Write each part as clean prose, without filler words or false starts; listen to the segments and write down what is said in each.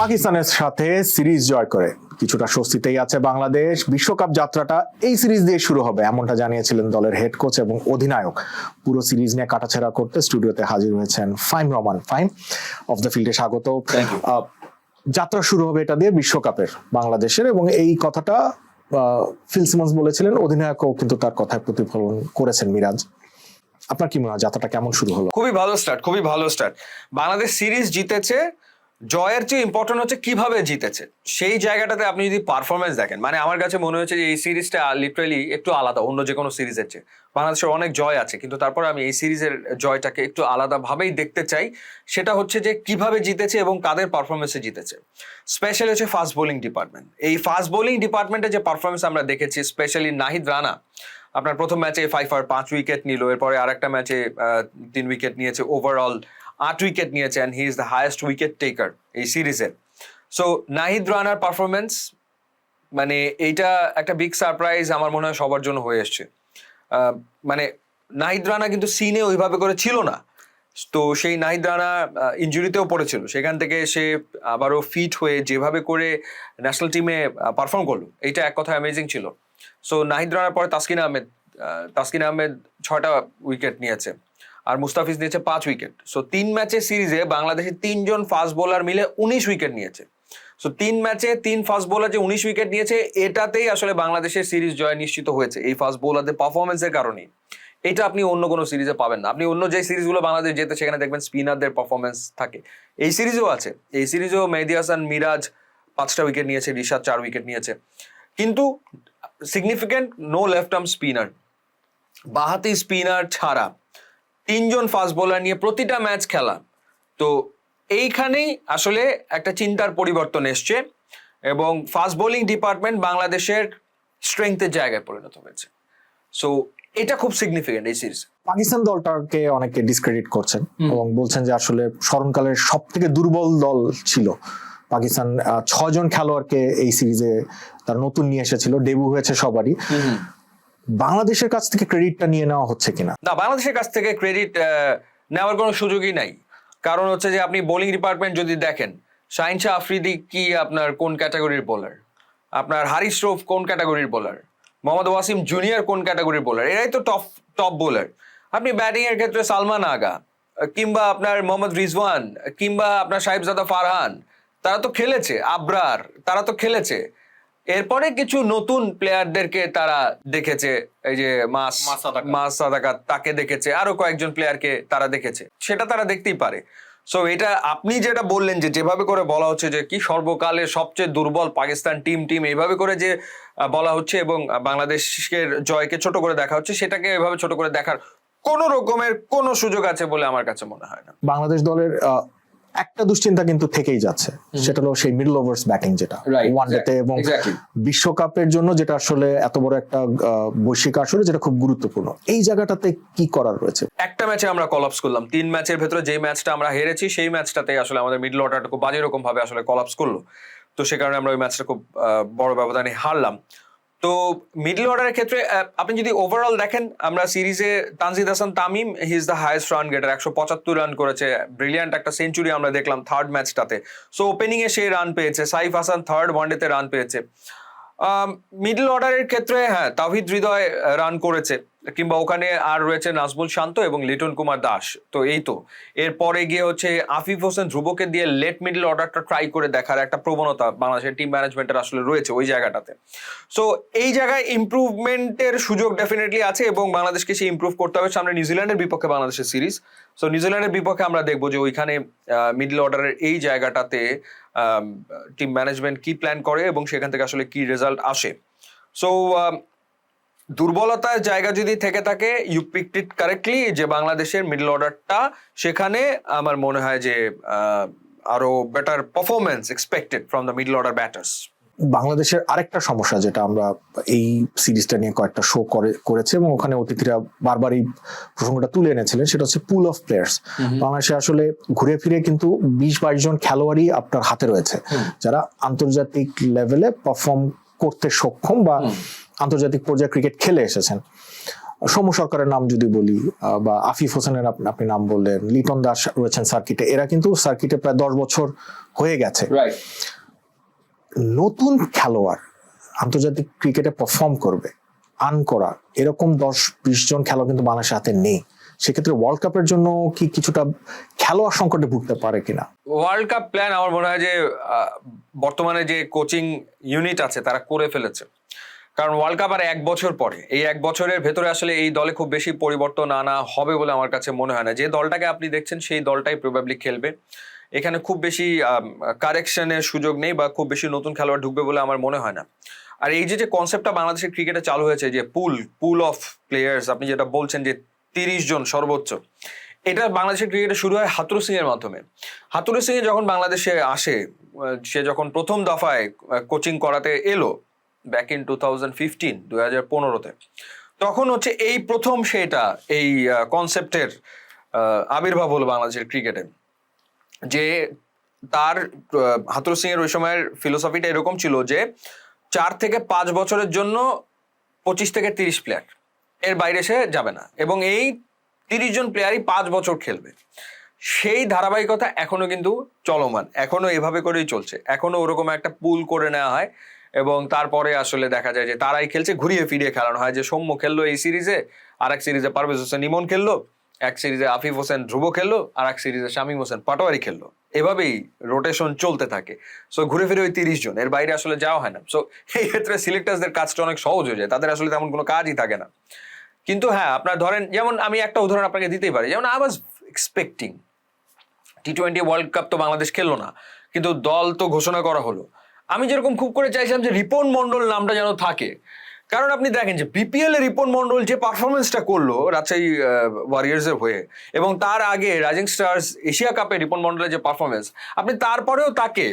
পাকিস্তানের সাথে সিরিজ জয় করে কিছুটা স্বস্তিতেই আছে বাংলাদেশ। বিশ্বকাপ যাত্রাটা এই সিরিজ দিয়ে শুরু হবে এমনটা জানিয়েছিলেন দলের হেড কোচ এবং অধিনায়ক। পুরো সিরিজ নিয়ে কাটাছেড়া করতে স্টুডিওতে হাজির হয়েছেন ফাইম রহমান। ফাইম, অফ দ্য ফিল্ডে স্বাগত। যাত্রা শুরু হবে এটা দিয়ে বিশ্বকাপের বাংলাদেশের, এবং এই কথাটা ফিল সিমন্স বলেছিলেন, অধিনায়কও কিন্তু তার কথায় প্রতিফলন করেছেন মিরাজ। আপনার কি মনে হয় যাত্রাটা কেমন শুরু হলো? খুবই ভালো স্টার্ট। বাংলাদেশ সিরিজ জিতেছে, জয়ের চেয়ে ইম্পর্টেন্ট হচ্ছে কিভাবে জিতেছে। সেই জায়গাটাতে আপনি যদি পারফরমেন্স দেখেন, মানে আমার কাছে মনে হচ্ছে যে এই সিরিজটা লিটারালি একটু আলাদা অন্য যে কোনো সিরিজের চেয়ে। বাংলাদেশের অনেক জয় আছে, কিন্তু তারপর আমি এই সিরিজের জয়টাকে একটু আলাদাভাবেই দেখতে চাই। সেটা হচ্ছে যে কিভাবে জিতেছে এবং কাদের পারফরমেন্সে জিতেছে। স্পেশালি হচ্ছে ফাস্ট বোলিং ডিপার্টমেন্ট। এই ফাস্ট বোলিং ডিপার্টমেন্টে যে পারফরমেন্স আমরা দেখেছি, স্পেশালি নাহিদ রানা আপনার প্রথম ম্যাচে 5 উইকেট নিল, এরপরে আরেকটা ম্যাচে 3 উইকেট নিয়েছে, ওভারঅল 8 উইকেট নিয়েছে, and he is the highest wicket taker এই সিরিজের। সো নাহিদ রানার পারফরমেন্স মানে এইটা একটা বিগ সারপ্রাইজ আমার মনে হয় সবার জন্য হয়ে এসছে। মানে নাহিদ রানা কিন্তু সিনে ওইভাবে করে ছিল না, তো সেই নাহিদ রানা ইনজুরিতেও পড়েছিল, সেখান থেকে সে আবারও ফিট হয়ে যেভাবে করে ন্যাশনাল টিমে পারফর্ম করলো, এইটা এক কথা অ্যামেজিং ছিল। সো নাহিদ রানার পরে তাসকিন আহমেদ 6টা উইকেট নিয়েছে, আর মুস্তাফিজ নিয়েছে 5 উইকেট। সো 3 ম্যাচের সিরিজে বাংলাদেশের 3 জন ফাস্ট বোলার মিলে 19 উইকেট নিয়েছে। সো 3 ম্যাচে 3 ফাস্ট বোলার যে 19 উইকেট নিয়েছে, এটাতেই আসলে বাংলাদেশের সিরিজ জয় নিশ্চিত হয়েছে এই ফাস্ট বোলারদের পারফরমেন্সের কারণেই। এটা আপনি অন্য কোনো সিরিজে পাবেন না। আপনি অন্য যে সিরিজগুলো বাংলাদেশ যেতে, সেখানে দেখবেন স্পিনারদের পারফরমেন্স থাকে, এই সিরিজেও আছে। এই সিরিজেও মেহেদী হাসান মিরাজ 5টা উইকেট নিয়েছে, রিশাদ 4 উইকেট নিয়েছে, কিন্তু significant no left arm spinner, বাহাতি স্পিনার ছাড়া 3 জন ফাস্ট বোলার নিয়ে প্রতিটা ম্যাচ খেলা। তো এইখানেই আসলে একটা চিন্তার পরিবর্তন এসছে, এবং ফাস্ট বোলিং ডিপার্টমেন্ট বাংলাদেশের স্ট্রেংথের জায়গায় পরিণত হয়েছে। সো এটা খুব সিগনিফিক্যান্ট এই সিরিজ। পাকিস্তান দলটাকে অনেকে ডিসক্রেডিট করছেন এবং বলছেন যে আসলে স্মরণকালের সব থেকে দুর্বল দল ছিল পাকিস্তান। 6 জন খেলোয়াড়কে এই সিরিজে তার নতুন নিয়ে এসেছিল, ডেবিউ হয়েছে সবারই। বাংলাদেশের কাছ থেকে ক্রেডিটটা নিয়ে নেওয়া হচ্ছে কিনা? না, বাংলাদেশের কাছ থেকে ক্রেডিট নেওয়ার কোনো সুযোগই নাই। কারণ হচ্ছে যে আপনি বোলিং ডিপার্টমেন্ট যদি দেখেন, শাহিন শাহ আফ্রিদি কি আপনার কোন ক্যাটাগরির বোলার, আপনার হারিস রৌফ কোন ক্যাটাগরির বোলার, মোহাম্মদ ওয়াসিম জুনিয়র কোন ক্যাটাগরির বোলার, এরাই তো টপ বোলার। আপনি ব্যাটিং এর ক্ষেত্রে সালমান আগা, কিংবা আপনার মোহাম্মদ রিজওয়ান, কিংবা আপনার সাহেবজাদা ফারহান, তারা তো খেলেছে, আবরার, তারা তো খেলেছে। এরপরে কিছু নতুন প্লেয়ারদেরকে তারা দেখেছে, এই যে মাস সাদাকাত, তাকে দেখেছে, আরো কয়েকজন প্লেয়ারকে তারা দেখেছে, সেটা তারা দেখতেই পারে। সো এটা আপনি যেটা বললেন যে যেভাবে করে বলা হচ্ছে যে কি সর্বকালের সবচেয়ে দুর্বল পাকিস্তান টিম এইভাবে করে যে বলা হচ্ছে এবং বাংলাদেশের জয়কে ছোট করে দেখা হচ্ছে, সেটাকে এভাবে ছোট করে দেখার কোন রকমের কোন সুযোগ আছে বলে আমার কাছে মনে হয় না। বাংলাদেশ দলের একটা দুশ্চিন্তা কিন্তু থেকেই যাচ্ছে, সেটা হলো সেই মিডল ওভার্স ব্যাটিং, যেটা ওয়ানডেতে এবং বিশ্বকাপের জন্য যেটা আসলে এত বড় একটা বৈশ্বিক আসরে, যেটা খুব গুরুত্বপূর্ণ। এই জায়গাটাতে কি করার রয়েছে? একটা ম্যাচে আমরা কলাপস করলাম, 3 ম্যাচের ভেতরে যে ম্যাচটা আমরা হেরেছি, সেই ম্যাচটাতে আসলে আমাদের মিডল অর্ডারটা খুব বাজে রকম ভাবে আসলে কলাপস করলো। তো সে কারণে আমরা ওই ম্যাচটা খুব বড় ব্যবধানে হারলাম। তো মিডল অর্ডারের ক্ষেত্রে আপনি যদি ওভারঅল দেখেন, আমরা সিরিজে Tanzid Hasan Tamim, he is the highest run গেটার, 175 run করেছে, ব্রিলিয়ান্ট একটা সেঞ্চুরি আমরা দেখলাম থার্ড ম্যাচটাতে। সো ওপেনিং এ সে রান পেয়েছে। সাইফ হাসান থার্ড ওয়ানডেতে রান পেয়েছে। মিডল অর্ডারের ক্ষেত্রে হ্যাঁ, তাওহিদ হৃদয় রান করেছে, কিংবা ওখানে আর রয়েছে নাজমুল শান্ত এবং লিটন কুমার দাস। তো এই তো এরপরে গিয়ে হচ্ছে আফিফ হোসেন ধ্রুবকে দিয়ে লেট মিডল অর্ডারটা ট্রাই করে দেখার একটা প্রবণতা বাংলাদেশের টিম ম্যানেজমেন্টের আসলে রয়েছে ওই জায়গাটাতে। সো এই জায়গায় ইমপ্রুভমেন্টের সুযোগ ডেফিনেটলি আছে, এবং বাংলাদেশকে সে ইমপ্রুভ করতে হবে। সামনে নিউজিল্যান্ডের বিপক্ষে বাংলাদেশের সিরিজ। সো নিউজিল্যান্ডের বিপক্ষে আমরা দেখবো যে ওইখানে মিডল অর্ডারের এই জায়গাটাতে টিম ম্যানেজমেন্ট কি প্ল্যান করে এবং সেখান থেকে আসলে কি রেজাল্ট আসে। সো দুর্বলতার জায়গা যদি থেকে থাকে, ইউ পিকড ইট কারেক্টলি, যে বাংলাদেশের মিডল অর্ডারটা, সেখানে আমার মনে হয় যে আরো better performance expected from the middle order batters. বাংলাদেশের আরেকটা সমস্যা, যেটা আমরা এই সিরিজটা নিয়ে কয়েকটা শো করেছে এবং ওখানে অতিথিরা বারবারই প্রসঙ্গটা তুলে এনেছিলেন, সেটা হচ্ছে পুল অফ প্লেয়ার্স। বাংলাদেশে আসলে ঘুরে ফিরে কিন্তু 20-22 জন খেলোয়াড়ই আপনার হাতে রয়েছে, যারা আন্তর্জাতিক লেভেলে পারফর্ম করতে সক্ষম বা আন্তর্জাতিক পর্যায়ে ক্রিকেট খেলে এসেছেন। সৌম্য সরকারের নাম যদি বলি, বা আফিফ হোসেনের আপনি নাম বললেন, লিটন দাস রয়েছেন সার্কিটে, এরা কিন্তু সার্কিটে প্রায় 10 বছর হয়ে গেছে। নতুন খেলোয়াড় আন্তর্জাতিক ক্রিকেটে পারফর্ম করবে, আর্ন করা, এরকম 10-20 জন খেলোয়াড় কিন্তু বাংলাদেশের হাতে নেই। সেক্ষেত্রে ওয়ার্ল্ড কাপের জন্য কি কিছুটা খেলোয়াড় সংকটে ভুগতে পারে কিনা? ওয়ার্ল্ড কাপ প্ল্যান আমার মনে হয় যে বর্তমানে যে কোচিং ইউনিট আছে তারা করে ফেলেছে, কারণ ওয়ার্ল্ড কাপ আর 1 বছর পরে, এই 1 বছরের ভেতরে আসলে এই দলে খুব বেশি পরিবর্তন আনা হবে বলে আমার কাছে মনে হয় না। যে দলটাকে আপনি দেখছেন সেই দলটাই প্রবাবলি খেলবে, এখানে খুব বেশি কারেকশনের সুযোগ নেই বা খুব বেশি নতুন খেলোয়াড় ঢুকবে বলে আমার মনে হয় না। আর এই যে কনসেপ্টটা বাংলাদেশের ক্রিকেটে চালু হয়েছে যে পুল অফ প্লেয়ার্স, আপনি যেটা বলছেন যে 30 জন সর্বোচ্চ, এটা বাংলাদেশের ক্রিকেটে শুরু হয় হাথুরু সিং এর মাধ্যমে। হাথুরু সিং যখন বাংলাদেশে আসে, সে যখন প্রথম দফায় কোচিং করাতে এলো ব্যাক ইন 2015 তখন হচ্ছে এই প্রথম সেটা এই কনসেপ্টের আবির্ভাব হলো বাংলাদেশের ক্রিকেটে। যে তার হাথুরু সিং এর ওই সময়ের ফিলোসফিটা এরকম ছিল যে 4 থেকে 5 বছরের জন্য 25 থেকে 30 প্লেয়ার, এর বাইরে সে যাবে না, এবং এই 30 জন প্লেয়ারই 5 বছর খেলবে। সেই ধারাবাহিকতা এখনো কিন্তু চলমান, এখনো এভাবে করেই চলছে, এখনো ওরকম একটা পুল করে নেওয়া হয় এবং তারপরে আসলে দেখা যায় যে তারাই খেলছে, ঘুরিয়ে ফিরিয়ে খেলানো হয়। যে সৌম্য খেললো এই সিরিজে, আর এক সিরিজে পারভেজ হোসেন ইমন খেললো, এক সিরিজে আফিফ হোসেন ধ্রুব খেললো, আর এক সিরিজে শামীম হোসেন পাটোয়ারি খেললো, এভাবেই রোটেশন চলতে থাকে। সো ঘুরে ফিরে ওই 30 জন, এর বাইরে আসলে যাওয়া হয় না। সো এই ক্ষেত্রে সিলেক্টার্সদের কাজটা অনেক সহজ হয়ে যায়, তাদের আসলে তেমন কোনো কাজই থাকে না। কিন্তু হ্যাঁ, আপনার ধরেন, যেমন আমি একটা উদাহরণ আপনাকে দিতেই পারি, যেমন I was expecting T20 world cup তো বাংলাদেশ খেললো না, কিন্তু দল তো ঘোষণা করা হলো। আমি যেরকম খুব করে চাইছিলাম যে রিপন মন্ডল নামটা যেন থাকে, কারণ আপনি দেখেন যে বিপিএল এ রিপন মন্ডল যে পারফরমেন্সটা করলো রাজশাহী ওয়ারিয়ার্স এর হয়ে, এবং তার আগে রাইজিং স্টার্স এশিয়া কাপে রিপন মন্ডলের যে পারফরমেন্স, আপনি তারপরেও তাকে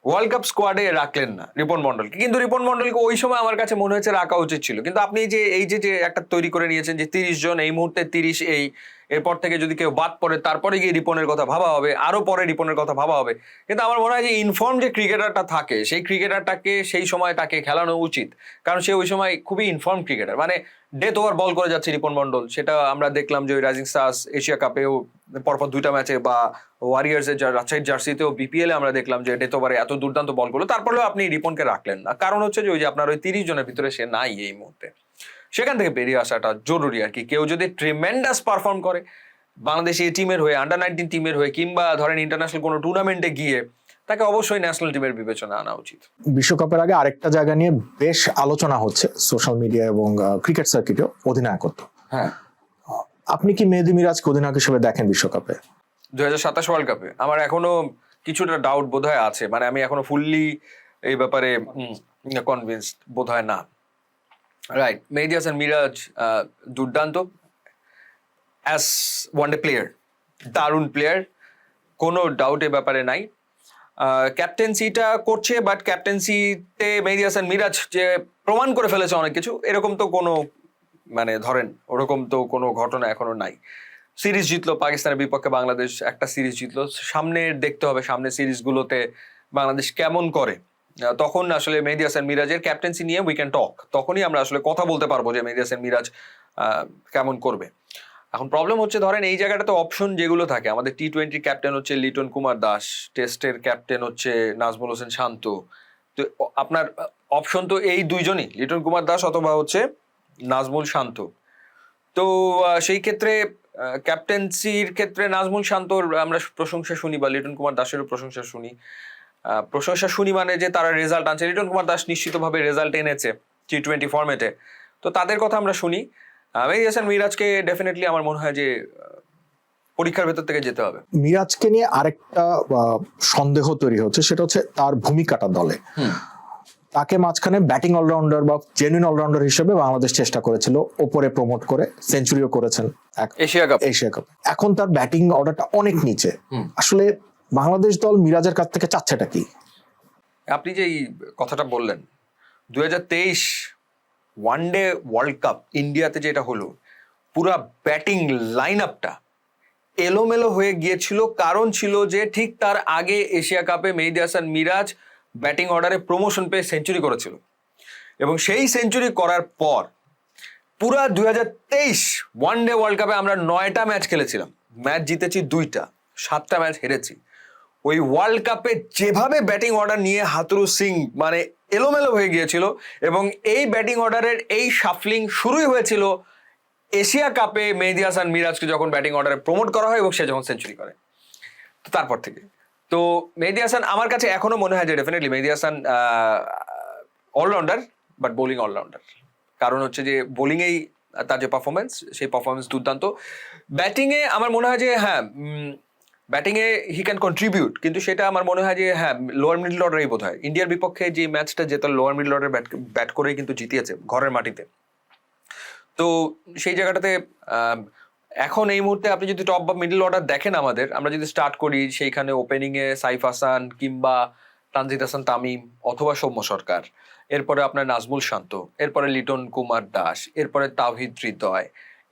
ওয়ার্ল্ড কাপ স্কোয়াডে রাখলেন না রিপন মন্ডলকে। কিন্তু রিপন মন্ডলকে ওই সময় আমার কাছে মনে হয়েছে রাখা উচিত ছিল। কিন্তু আপনি যে এই যে একটা তৈরি করে নিয়েছেন যে 30 জন, এই মুহূর্তে 30, এরপর থেকে যদি কেউ বাদ পড়ে তারপরে গিয়ে রিপনের কথা ভাবা হবে, আরো পরে রিপনের কথা ভাবা হবে। কিন্তু আমার মনে হয় যে ইনফর্ম যে ক্রিকেটারটা থাকে, সেই ক্রিকেটারটাকে সেই সময় তাকে খেলানো উচিত, কারণ সে ওই সময় খুবই ইনফর্ম ক্রিকেটার। মানে ডেথ ওভার বল করে যাচ্ছে রিপন মন্ডল, সেটা আমরা দেখলাম যে ওই রাইজিং স্টার্স এশিয়া কাপেও পরপর 2টা ম্যাচে, বা ওয়ারিয়ার্স এর রাজশাহীর জার্সিতেও বিপিএল এ আমরা দেখলাম যে ডেথ ওভারে এত দুর্দান্ত বল করলো, তারপরেও আপনি রিপনকে রাখলেন না। কারণ হচ্ছে যে ওই যে আপনার ওই 30 জনের ভিতরে সে নাই এই মুহূর্তে, সেখান থেকে বেরিয়ে আসাটা জরুরি আর কি। কেউ যদি ট্রিমেন্ডাস পারফর্ম করে বাংলাদেশ এই টিমের হয়ে, আন্ডার-19 টিমের হয়ে, কিংবা ধরেন ইন্টারন্যাশনাল কোনো টুর্নামেন্টে গিয়ে, তাকে অবশ্যই ন্যাশনাল টিমের বিবেচনা আনা উচিত। বিশ্বকাপের আগে আরেকটা জায়গা নিয়ে বেশ আলোচনা হচ্ছে সোশ্যাল মিডিয়া এবং ক্রিকেট সার্কিটেও, অধিনায়কত্ব। হ্যাঁ, আপনি কি মেহেদী মিরাজকে অধিনায়ক হিসেবে দেখেন বিশ্বকাপে? 2027 ওয়ার্ল্ড কাপে আমার এখনো কিছুটা ডাউট বোধহয় আছে, মানে আমি এখনো ফুললি এই ব্যাপারে কনভিন্সড বোধহয় না। রাইট, মেহেদী হাসান মিরাজ দুর্দান্ত অ্যাজ ওয়ানডে প্লেয়ার, দারুণ প্লেয়ার, কোনো ডাউট এ ব্যাপারে নাই। ক্যাপ্টেন্সিটা করছে, বাট ক্যাপ্টেন্সিতে মেহেদী হাসান মিরাজ যে প্রমাণ করে ফেলেছে অনেক কিছু, এরকম তো কোনো, মানে ধরেন ওরকম তো কোনো ঘটনা এখনো নাই। সিরিজ জিতলো পাকিস্তানের বিপক্ষে, বাংলাদেশ একটা সিরিজ জিতলো, সামনে দেখতে হবে সামনের সিরিজগুলোতে বাংলাদেশ কেমন করে। তখন আসলে মেহেদী হাসান মিরাজের ক্যাপ্টেন্সি নিয়ে উই ক্যান টক, তখনই আমরা আসলে কথা বলতে পারবো যে মেহেদী হাসান মিরাজ কেমন করবে। এখন প্রবলেম হচ্ছে ধরেন এই জায়গাটাতে অপশন যেগুলো থাকে, আমাদের T20 ক্যাপ্টেন হচ্ছে লিটন কুমার দাস, টেস্টের ক্যাপ্টেন হচ্ছে নাজমুল হোসেন শান্ত, তো আপনার অপশন তো এই দুইজনই, লিটন কুমার দাস অথবা হচ্ছে নাজমুল শান্ত। তো সেই ক্ষেত্রে ক্যাপ্টেন্সির ক্ষেত্রে নাজমুল শান্তর আমরা প্রশংসা শুনি, বা লিটন কুমার দাসেরও প্রশংসা শুনি। প্রশংসা শুনি মানে যে তারা রেজাল্ট আনছে, লিটন কুমার দাস নিশ্চিতভাবে রেজাল্ট এনেছে T20 ফরম্যাটে, তো তাদের কথা আমরা শুনি। মেহেদী হাসান মিরাজকে ডেফিনেটলি আমার মনে হয় যে পরীক্ষার ভেতর থেকে যেতে হবে। মিরাজকে নিয়ে আরেকটা সন্দেহ তৈরি হচ্ছে, সেটা হচ্ছে তার ভূমিকাটা দলে। তাকে মাঝখানে ব্যাটিং অলরাউন্ডার বা জেনুইন অলরাউন্ডার হিসেবে বাংলাদেশ চেষ্টা করেছিল, ওপরে প্রমোট করে সেঞ্চুরিও করেছেন এশিয়া কাপ। এখন তার ব্যাটিং অর্ডারটা অনেক নিচে। আসলে বাংলাদেশ দল মিরাজের কাছ থেকে চাচ্ছেটা কি? আপনি যে এই কথাটা বললেন, 2023 ওয়ানডে ওয়ার্ল্ড কাপ ইন্ডিয়াতে যেটা হলো, পুরা ব্যাটিং লাইন আপটা এলোমেলো হয়ে গিয়েছিল। কারণ ছিল যে ঠিক তার আগে এশিয়া কাপে মেহেদী হাসান মিরাজ ব্যাটিং অর্ডারে প্রমোশন পেয়ে সেঞ্চুরি করেছিল, এবং সেই সেঞ্চুরি করার পর পুরা 2023 ওয়ানডে ওয়ার্ল্ড কাপে আমরা 9টা ম্যাচ খেলেছিলাম, ম্যাচ জিতেছি 2টা, 7টা ম্যাচ হেরেছি। ওই ওয়ার্ল্ড কাপে যেভাবে ব্যাটিং অর্ডার নিয়ে হাতুরু সিং মানে এলোমেলো হয়ে গিয়েছিল, এবং এই ব্যাটিং অর্ডারের এই শাফলিং শুরুই হয়েছিল এশিয়া কাপে মেহেদী হাসান মিরাজকে যখন ব্যাটিং অর্ডারে প্রমোট করা হয় এবং সে যখন সেঞ্চুরি করে। তো তারপর থেকে তো মেহেদী হাসান আমার কাছে এখনো মনে হয় যে definitely Mehedi Hasan allrounder, but bowling allrounder. কারণ হচ্ছে যে বোলিংয়েই তার যে পারফরমেন্স, সেই পারফরমেন্স দুর্দান্ত। ব্যাটিংয়ে আমার মনে হয় যে হ্যাঁ, ব্যাটিংয়ে হি ক্যান কন্ট্রিবিউট, কিন্তু সেটা আমার মনে হয় যে হ্যাঁ লোয়ার মিডল অর্ডারেই বোধ হয়। ইন্ডিয়ার বিপক্ষে যে ম্যাচটা যেত লোয়ার মিডল অর্ডার ব্যাট করেই কিন্তু জিতিয়েছে ঘরের মাটিতে। তো সেই জায়গাটাতে এখন এই মুহূর্তে আপনি যদি টপ বা মিডল অর্ডার দেখেন আমরা যদি স্টার্ট করি, সেইখানে ওপেনিংয়ে সাইফ হাসান কিংবা তানজিদ হাসান তামিম অথবা সৌম্য সরকার, এরপরে আপনার নাজমুল শান্ত, এরপরে লিটন কুমার দাস, এরপরে তাওহিদ হৃদয়,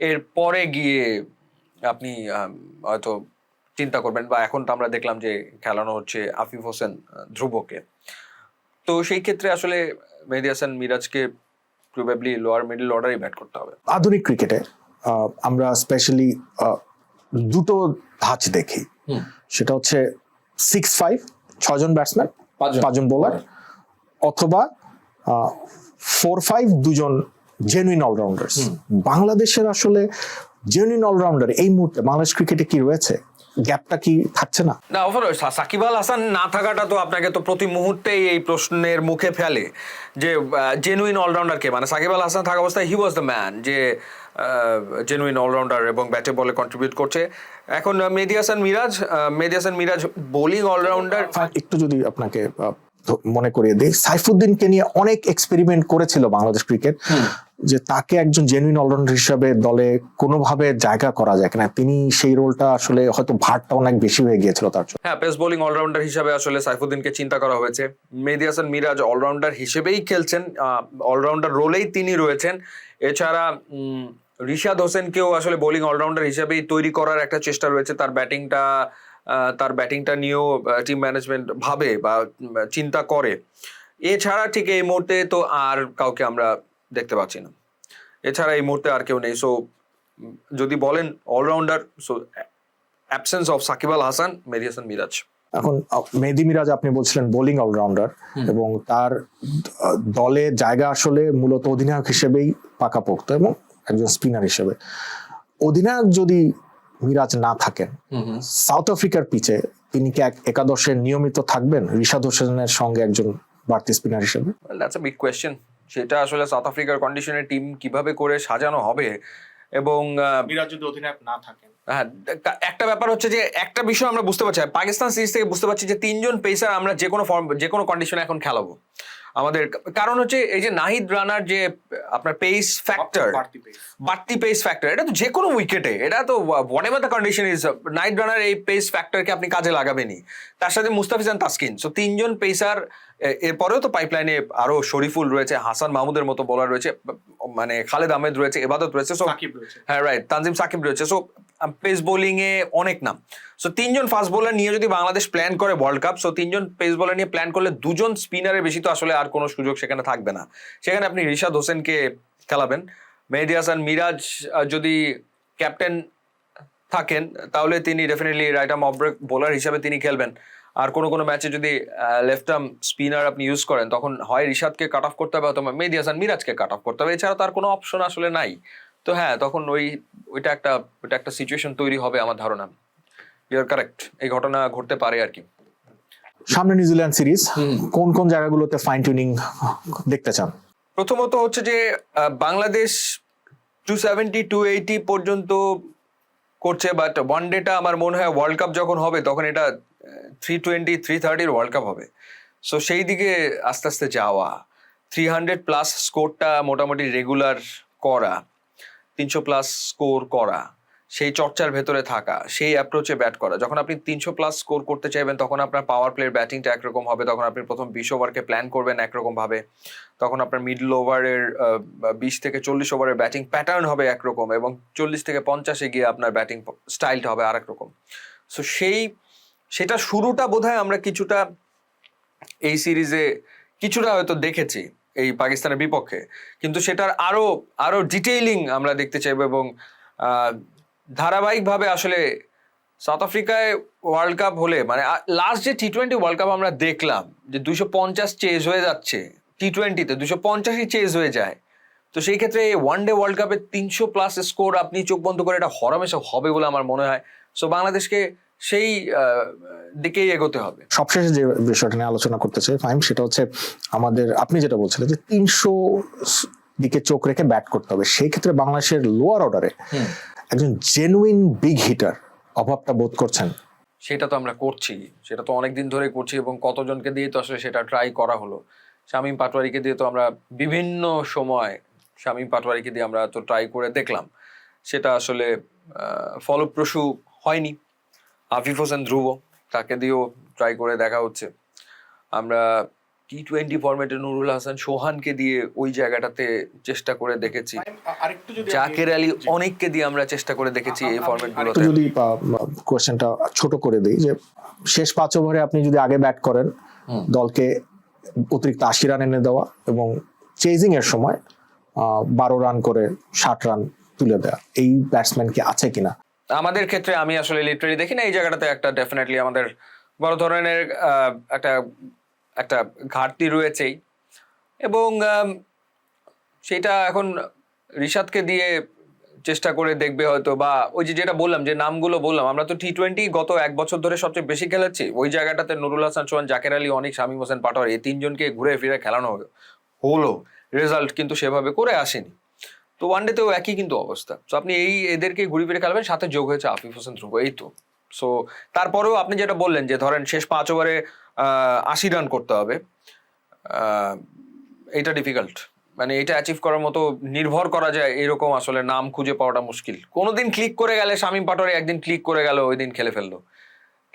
এরপরে গিয়ে আপনি হয়তো চিন্তা করবেন, বা এখন তো আমরা দেখলাম যে খেলানো হচ্ছে আফিফ হোসেন ধ্রুবকে। তো সেই ক্ষেত্রে আসলে মেহেদী হাসান মিরাজকে প্রবাবলি লোয়ার মিডল অর্ডারই ব্যাট করতে হবে। আধুনিক ক্রিকেটে আমরা স্পেশালি দুটো ধাঁচ দেখি, সেটা হচ্ছে 6-5, 6জন ব্যাটসম্যান, 5জন বোলার, অথবা 4-5, 2জন জেনুইন অলরাউন্ডার্স। বাংলাদেশের আসলে জেনুইন অলরাউন্ডার এই মুহূর্তে বাংলাদেশ ক্রিকেটে কি রয়েছে? গ্যাপটা কি থাকছে না? না, অবশ্যই সাকিব আল হাসান না থাকাটা তো আপনাকে তো প্রতি মুহূর্তেই এই প্রশ্নের মুখে ফেলে যে জেনুইন অলরাউন্ডার কে। মানে সাকিব আল হাসান থাকা অবস্থায় হি ওয়াজ দ্য ম্যান, যে জেনুইন অলরাউন্ডার এবং ব্যাটে বলে কন্ট্রিবিউট করছে। এখন মেহেদী হাসান মিরাজ বোলিং অলরাউন্ডার। একটু যদি আপনাকে মনে করিয়ে দিই, সাইফুদ্দিনকে নিয়ে অনেক এক্সপেরিমেন্ট করেছিল বাংলাদেশ ক্রিকেট, যে তাকে একজন জেনুইন অলরাউন্ডার হিসেবে দলে কোনোভাবে জায়গা করা যায় কিনা। তিনি সেই রোলটা আসলে হয়তো ভারটা অনেক বেশি হয়ে গিয়েছিল তার জন্য। হ্যাঁ, পেস বোলিং অলরাউন্ডার হিসেবে আসলে সাইফুদ্দিনকে চিন্তা করা হয়েছে। মেহেদী হাসান মিরাজ অলরাউন্ডার হিসেবেই খেলছেন, অলরাউন্ডার রোলেই তিনি রয়েছেন। এছাড়া রিশাদ হোসেনকেও আসলে বোলিং অলরাউন্ডার হিসেবেই তৈরি করার একটা চেষ্টা রয়েছে। তার ব্যাটিংটা নিয়েও টিম ম্যানেজমেন্ট ভাবে বা চিন্তা করে। এছাড়া ঠিক এই মুহূর্তে তো আর কাউকে আমরা দেখতে পাচ্ছি না, এছাড়া এই মুহূর্তে আর কেউ নেই। সো যদি বলেন allrounder, so absence of Shakib Al Hasan, Mehedi Hasan Miraj. এখন মেহেদী মিরাজ আপনি বলছিলেন বোলিং অলরাউন্ডার, এবং তার দলে জায়গা আসলে মূলত অধিনায়ক হিসেবেই পাকাপোক্ত এবং একজন স্পিনার হিসেবে। অধিনায়ক যদি মিরাজ না থাকেন, সাউথ আফ্রিকার পিচে তিনি কি একাদশে নিয়মিত থাকবেন রিশাদ হোসেনের সঙ্গে একজন বাড়তি স্পিনার হিসেবে? That's a big question. সেটা আসলে সাউথ আফ্রিকার কন্ডিশনে টিম কিভাবে করে সাজানো হবে, এবং মিরাজ যদি অধিনায়ক না থাকেন। হ্যাঁ, একটা ব্যাপার হচ্ছে যে একটা বিষয় আমরা বুঝতে পারছি, পাকিস্তান সিরিজ থেকে বুঝতে পারছি যে 3জন পেসার আমরা যে কোনো কন্ডিশনে এখন খেলাবো আমাদের। কারণ হচ্ছে এই যে নাহিদ রানার যে আপনার পেস ফ্যাক্টর, বাড়তি পেস ফ্যাক্টর, এটা তো যে কোনো উইকেটে, এটা তো whatever the condition is, Nahid Rana এই পেস ফ্যাক্টরকে আপনি কাজে লাগাবেনই। তার সাথে মুস্তাফিজান তাসকিন, সো 3জন পেসার। এরপরেও তো পাইপলাইনে আরো শরীফুল রয়েছে, হাসান মাহমুদের মতো বোলার রয়েছে, মানে খালেদ আহমেদ রয়েছে, এবাদত রয়েছে, হ্যাঁ রাইট, তানজিম সাকিব রয়েছে। সো পেস বোলিং এ অনেক নাম। সো 3জন ফাস্ট বোলার নিয়ে যদি বাংলাদেশ প্ল্যান করে ওয়ার্ল্ড কাপ, সো 3জন পেস বোলার নিয়ে প্ল্যান করলে 2জন স্পিনারের বেশি তো আসলে আর কোনো সুযোগ সেখানে থাকবে না। সেখানে আপনি রিশাদ হোসেনকে খেলাবেন। মেহেদী হাসান মিরাজ যদি ক্যাপ্টেন থাকেন, তাহলে তিনি definitely right arm off break bowler হিসাবে তিনি খেলবেন। আর কোনো ম্যাচে যদি লেফট আর্ম স্পিনার আপনি ইউজ করেন, তখন হয় রিশাদকে কাট অফ করতে হবে অথবা মেহেদী হাসান মিরাজকে কাট অফ করতে হবে, এছাড়া তার কোনো অপশন আসলে নাই। তো হ্যাঁ, তখন ওইটা একটা সিচুয়েশন তৈরি হবে আমার ধারণা। ইউ আর কারেক্ট, এই ঘটনা ঘটতে পারে আর কি। সামনে নিউজিল্যান্ড সিরিজ, কোন কোন জায়গাগুলোতে ফাইন টিউনিং দেখতে চান? প্রথমত হচ্ছে যে বাংলাদেশ 270, 280 পর্যন্ত করছে, বাট ওয়ান ডেটা আমার মনে হয় ওয়ার্ল্ড কাপ যখন হবে তখন এটা 320, 330 ওয়ার্ল্ড কাপ হবে। সো সেই দিকে আস্তে আস্তে যাওয়া, 300+ স্কোরটা মোটামুটি রেগুলার করা, 300+ স্কোর করা, সেই চর্চার ভেতরে থাকা, সেই অ্যাপ্রোচে ব্যাট করা। যখন আপনি 300+ স্কোর করতে চাইবেন, তখন আপনার পাওয়ার প্লের ব্যাটিংটা একরকম হবে, তখন আপনি প্রথম 20 ওভারকে প্ল্যান করবেন একরকম ভাবে, তখন আপনার মিডল ওভারের 20 থেকে 40 ওভারের ব্যাটিং প্যাটার্ন হবে একরকম, এবং 40 থেকে 50-এ গিয়ে আপনার ব্যাটিং স্টাইলটা হবে আরেক রকম। সো সেটা শুরুটা বোধহয় আমরা কিছুটা এই সিরিজে কিছুটা হয়তো দেখেছি, এই পাকিস্তানের বিপক্ষে, কিন্তু সেটার আরো আরো ডিটেইলিং আমরা দেখতে চাইবো এবং ধারাবাহিকভাবে আসলে সাউথ আফ্রিকায় ওয়ার্ল্ড কাপ হলে মানে লাস্ট যে টি-20 ওয়ার্ল্ড কাপ আমরা দেখলাম যে 250 চেজ হয়ে যাচ্ছে, টি-20তে 250ই চেজ হয়ে যায়, তো সেই ক্ষেত্রে ওয়ান ডে ওয়ার্ল্ড কাপে 300+ স্কোর আপনি চোখ বন্ধ করে এটা হরমেশা হবে বলে আমার মনে হয়। সো বাংলাদেশকে সেই দিকেই এগোতে হবে। সবশেষে যে বিষয়টা নিয়ে আলোচনা করতে চাই ফাহিম, সেটা হচ্ছে আমাদের, আপনি যেটা বলছিলেন যে 300 দিকে চোখ রেখে ব্যাট করতে হবে, সেই ক্ষেত্রে বাংলাদেশের লোয়ার অর্ডারে একজন জেনুইন বিগ হিটার অভাবটা বোধ করছেন? সেটা তো আমরা করছি, সেটা তো অনেকদিন ধরে করছি এবং কতজনকে দিয়ে তো আসলে সেটা ট্রাই করা হলো। শামীম পাটোয়ারিকে দিয়ে তো আমরা বিভিন্ন সময় শামীম পাটোয়ারিকে দিয়ে আমরা তো ট্রাই করে দেখলাম, সেটা আসলে ফলপ্রসূ হয়নি। আফিফ হোসেন ধ্রুব, তাকে দিয়েও ট্রাই করে দেখা হচ্ছে। আমরা টি-20 ফরম্যাটে নুরুল হাসান সোহানকে দিয়ে ওই জায়গাটাতে চেষ্টা করে দেখেছি। জাকের আলী অনেককে দিয়ে আমরা চেষ্টা করে দেখেছি এই ফরম্যাটগুলোতে। যদি কোয়েশ্চেনটা ছোট করে দিই, যে শেষ 5 ওভারে আপনি যদি আগে ব্যাট করেন, দলকে অতিরিক্ত 80 রান এনে দেওয়া এবং চেজিং এর সময় 12 রান করে 60 রান তুলে দেওয়া, এই ব্যাটসম্যান কি আছে কিনা? আমাদের ক্ষেত্রে আমি আসলে লিটারালি দেখি না, এই জায়গাটাতে একটা ডেফিনেটলি আমাদের বড় ধরনের একটা একটা ঘাটতি রয়েছেই এবং সেটা এখন রিশাদকে দিয়ে চেষ্টা করে দেখবে হয়তো, বা ওই যে যেটা বললাম, যে নামগুলো বললাম, আমরা তো টি-20 গত 1 বছর ধরে সবচেয়ে বেশি খেলেছি। ওই জায়গাটাতে নুরুল হাসান সোহান, জাকের আলী অনেক, শামীম হোসেন পাটোয়ারি, এই 3জনকে ঘুরে ফিরে খেলানো হলো, রেজাল্ট কিন্তু সেভাবে করে আসেনি। তো ওয়ানডেতেও একই কিন্তু অবস্থা। তো আপনি এদেরকে ঘুরে ফিরে খেলবেন, সাথে যোগ হয়েছে আফিফ হোসেন ধ্রুব, এই তো। সো তারপরেও আপনি যেটা বললেন যে ধরেন শেষ 5 ওভারে 80 রান করতে হবে, এটা ডিফিকাল্ট, মানে এটা অ্যাচিভ করার মতো নির্ভর করা যায় এরকম আসলে নাম খুঁজে পাওয়াটা মুশকিল। কোনোদিন ক্লিক করে গেলে, শামীম পাটোয়ারি একদিন ক্লিক করে গেল, ওই দিন খেলে ফেললো,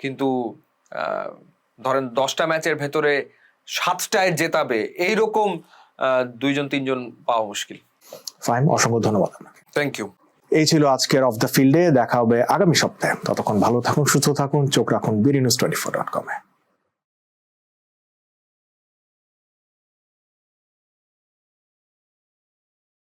কিন্তু ধরেন 10টা ম্যাচের ভেতরে 7টায় জেতাবে এইরকম 2-3জন পাওয়া মুশকিল। ফাহিম, অসংখ্য ধন্যবাদ আপনাকে। Thank you. এই ছিল আজকের অফ দ্য ফিল্ডে। দেখা হবে আগামী সপ্তাহে। ততক্ষণ ভালো থাকুন, সুস্থ থাকুন, চোখ রাখুন BDNews24.com-এ।